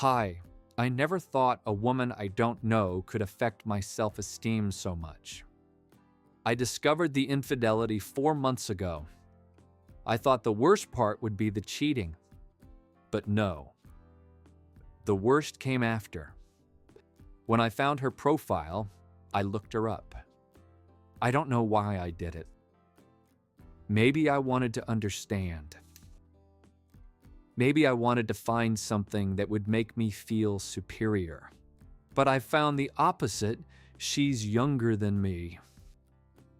Hi, I never thought a woman I don't know could affect my self-esteem so much. I discovered the infidelity 4 months ago. I thought the worst part would be the cheating. But no, the worst came after. When I found her profile, I looked her up. I don't know why I did it. Maybe I wanted to understand. Maybe I wanted to find something that would make me feel superior. But I found the opposite. She's younger than me.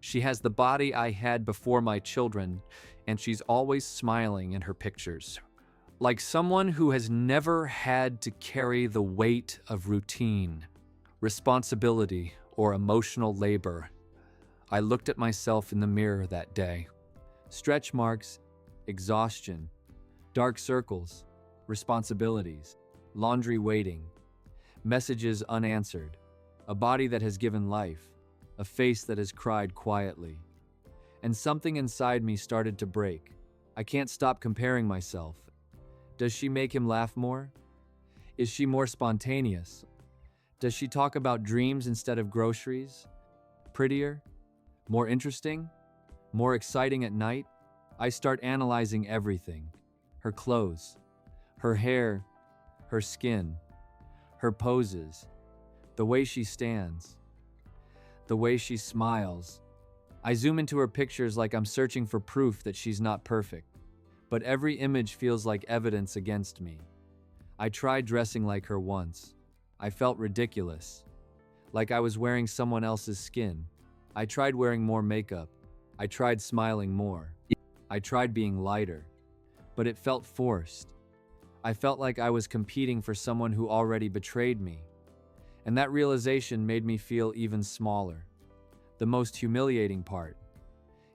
She has the body I had before my children, and she's always smiling in her pictures. Like someone who has never had to carry the weight of routine, responsibility, or emotional labor. I looked at myself in the mirror that day. Stretch marks, exhaustion, dark circles, responsibilities, laundry waiting, messages unanswered, a body that has given life, a face that has cried quietly. And something inside me started to break. I can't stop comparing myself. Does she make him laugh more? Is she more spontaneous? Does she talk about dreams instead of groceries? Prettier? More interesting? More exciting at night? I start analyzing everything. Her clothes, her hair, her skin, her poses, the way she stands, the way she smiles. I zoom into her pictures like I'm searching for proof that she's not perfect, but every image feels like evidence against me. I tried dressing like her once. I felt ridiculous, like I was wearing someone else's skin. I tried wearing more makeup. I tried smiling more. I tried being lighter, but it felt forced. I felt like I was competing for someone who already betrayed me. And that realization made me feel even smaller. The most humiliating part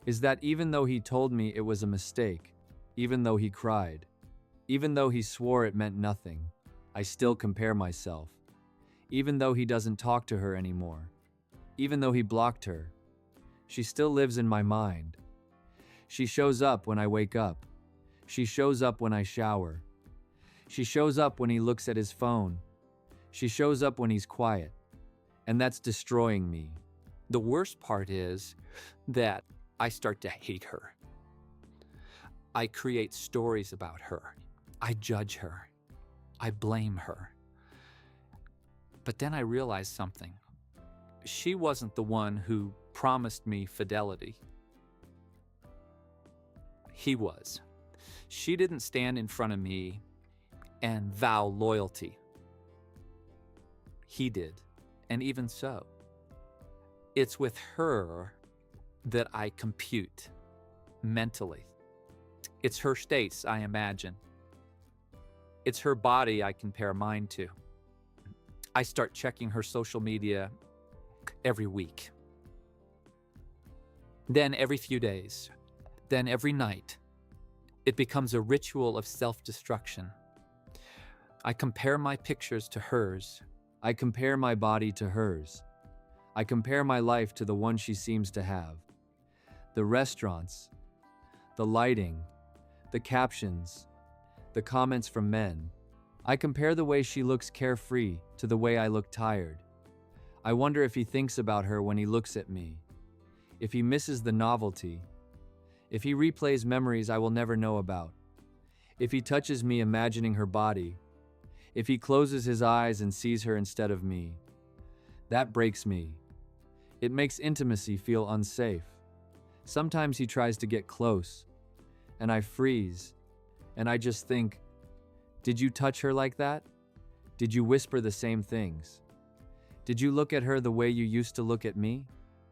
is that even though he told me it was a mistake, even though he cried, even though he swore it meant nothing, I still compare myself. Even though he doesn't talk to her anymore, even though he blocked her, she still lives in my mind. She shows up when I wake up. She shows up when I shower. She shows up when he looks at his phone. She shows up when he's quiet. And that's destroying me. The worst part is that I start to hate her. I create stories about her. I judge her. I blame her. But then I realized something. She wasn't the one who promised me fidelity. He was. She didn't stand in front of me and vow loyalty. He did, and even so. It's with her that I compute mentally. It's her states I imagine. It's her body I compare mine to. I start checking her social media every week. Then every few days. Then every night. It becomes a ritual of self-destruction. I compare my pictures to hers. I compare my body to hers. I compare my life to the one she seems to have. The restaurants, the lighting, the captions, the comments from men. I compare the way she looks carefree to the way I look tired. I wonder if he thinks about her when he looks at me, if he misses the novelty, if he replays memories I will never know about, if he touches me imagining her body, if he closes his eyes and sees her instead of me. That breaks me. It makes intimacy feel unsafe. Sometimes he tries to get close, and I freeze, and I just think, did you touch her like that? Did you whisper the same things? Did you look at her the way you used to look at me?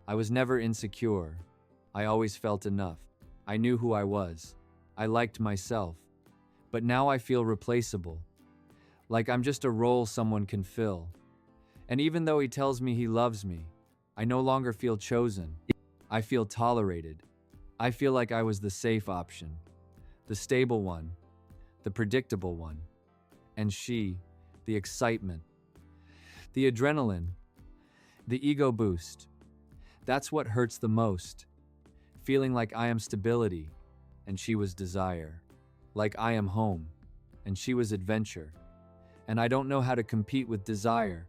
I was never insecure. I always felt enough. I knew who I was. I liked myself. But now I feel replaceable. Like I'm just a role someone can fill. And even though he tells me he loves me, I no longer feel chosen. I feel tolerated. I feel like I was the safe option, the stable one, the predictable one. And she, the excitement, the adrenaline, the ego boost. That's what hurts the most. Feeling like I am stability, and she was desire. Like I am home, and she was adventure. and I don't know how to compete with desire,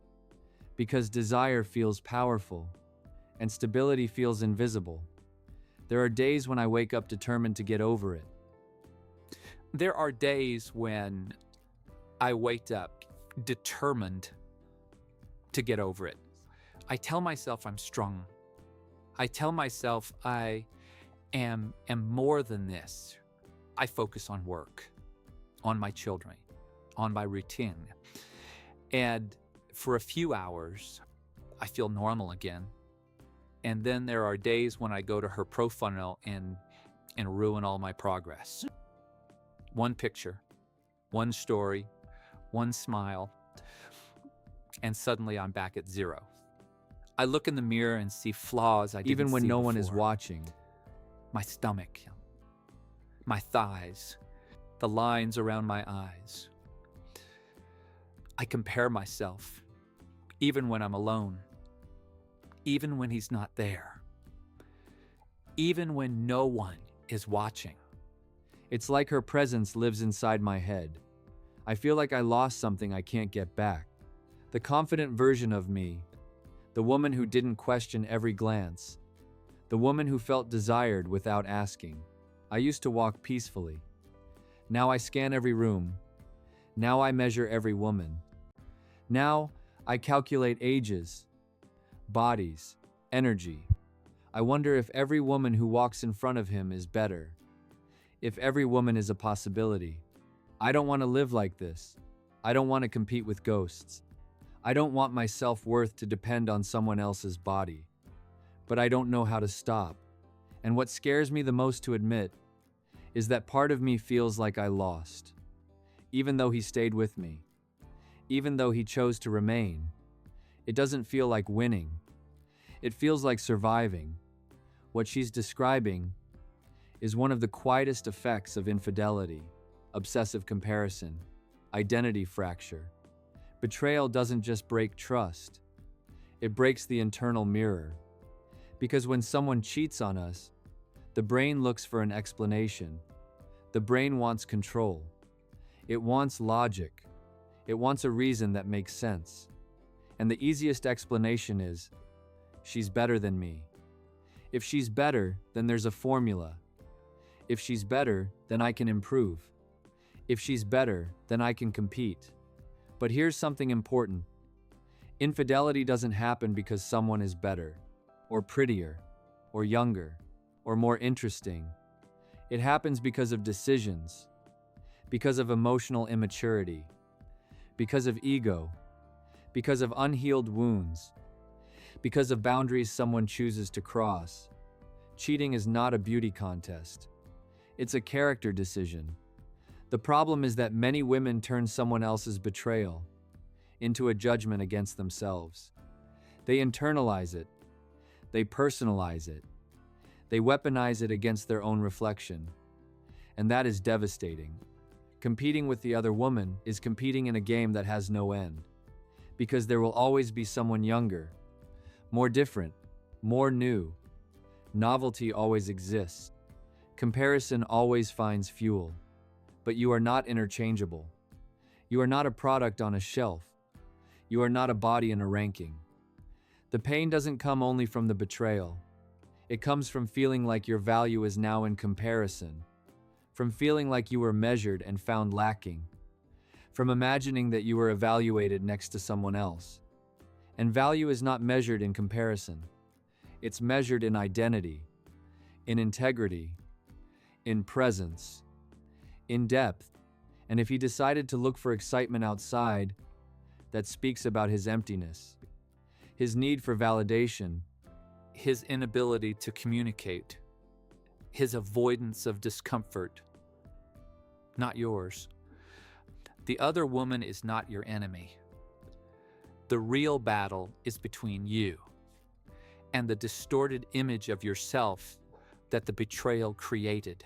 because desire feels powerful and stability feels invisible. There are days when I wake up determined to get over it. There are days when I wake up determined to get over it. I tell myself I'm strong. I tell myself I am more than this. I focus on work, on my children, on my routine. And for a few hours, I feel normal again. And then there are days when I go to her profile and ruin all my progress. One picture, one story, one smile, and suddenly I'm back at zero. I look in the mirror and see flaws I didn't see Even when no one is before. watching. My stomach, my thighs, the lines around my eyes. I compare myself, even when I'm alone, even when he's not there, even when no one is watching. It's like her presence lives inside my head. I feel like I lost something I can't get back. The confident version of me, the woman who didn't question every glance, the woman who felt desired without asking. I used to walk peacefully. Now I scan every room. Now I measure every woman. Now I calculate ages, bodies, energy. I wonder if every woman who walks in front of him is better. If every woman is a possibility. I don't want to live like this. I don't want to compete with ghosts. I don't want my self-worth to depend on someone else's body. But I don't know how to stop. And what scares me the most to admit is that part of me feels like I lost. Even though he stayed with me. Even though he chose to remain. It doesn't feel like winning. It feels like surviving. What she's describing is one of the quietest effects of infidelity, obsessive comparison, identity fracture. Betrayal doesn't just break trust. It breaks the internal mirror. Because when someone cheats on us, the brain looks for an explanation. The brain wants control. It wants logic. It wants a reason that makes sense. And the easiest explanation is, she's better than me. If she's better, then there's a formula. If she's better, then I can improve. If she's better, then I can compete. But here's something important. Infidelity doesn't happen because someone is better, or prettier, or younger, or more interesting. It happens because of decisions, because of emotional immaturity, because of ego, because of unhealed wounds, because of boundaries someone chooses to cross. Cheating is not a beauty contest. It's a character decision. The problem is that many women turn someone else's betrayal into a judgment against themselves. They internalize it. They personalize it. They weaponize it against their own reflection. And that is devastating. Competing with the other woman is competing in a game that has no end. Because there will always be someone younger, more different, more new. Novelty always exists. Comparison always finds fuel. But you are not interchangeable. You are not a product on a shelf. You are not a body in a ranking. The pain doesn't come only from the betrayal. It comes from feeling like your value is now in comparison, from feeling like you were measured and found lacking, from imagining that you were evaluated next to someone else. And value is not measured in comparison. It's measured in identity, in integrity, in presence, in depth. And if he decided to look for excitement outside, that speaks about his emptiness, his need for validation, His inability to communicate, his avoidance of discomfort, not yours. The other woman is not your enemy. The real battle is between you and the distorted image of yourself that the betrayal created.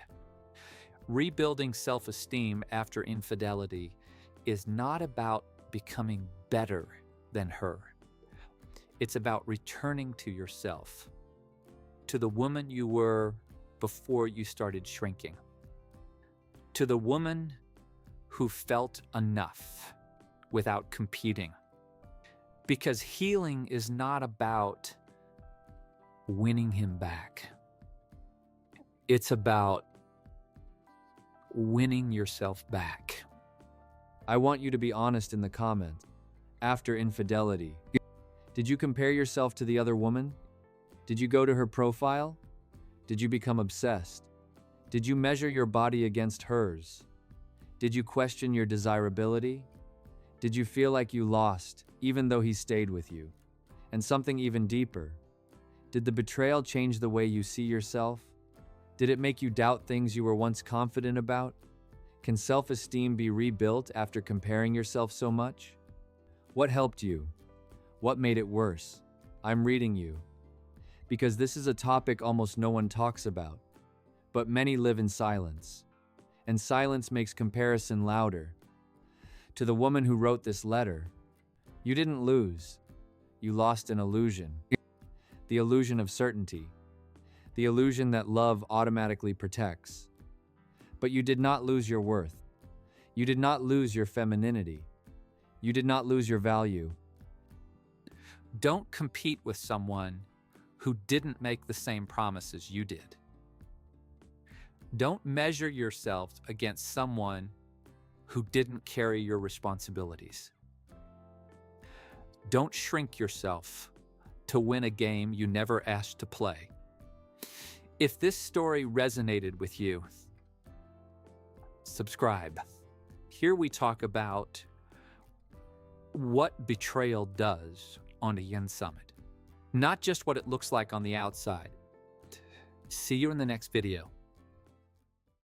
Rebuilding self-esteem after infidelity is not about becoming better than her. It's about returning to yourself, to the woman you were before you started shrinking, to the woman who felt enough, without competing. Because healing is not about winning him back. It's about winning yourself back. I want you to be honest in the comments. After infidelity, did you compare yourself to the other woman? Did you go to her profile? Did you become obsessed? Did you measure your body against hers? Did you question your desirability? Did you feel like you lost, even though he stayed with you? And something even deeper, did the betrayal change the way you see yourself? Did it make you doubt things you were once confident about? Can self-esteem be rebuilt after comparing yourself so much? What helped you? What made it worse? I'm reading you. Because this is a topic almost no one talks about. But many live in silence. And silence makes comparison louder. To the woman who wrote this letter, you didn't lose. You lost an illusion. The illusion of certainty. The illusion that love automatically protects. But you did not lose your worth. You did not lose your femininity. You did not lose your value. Don't compete with someone who didn't make the same promises you did. Don't measure yourself against someone who didn't carry your responsibilities. Don't shrink yourself to win a game you never asked to play. If this story resonated with you, subscribe. Here we talk about what betrayal does on the inside, not just what it looks like on the outside. See you in the next video.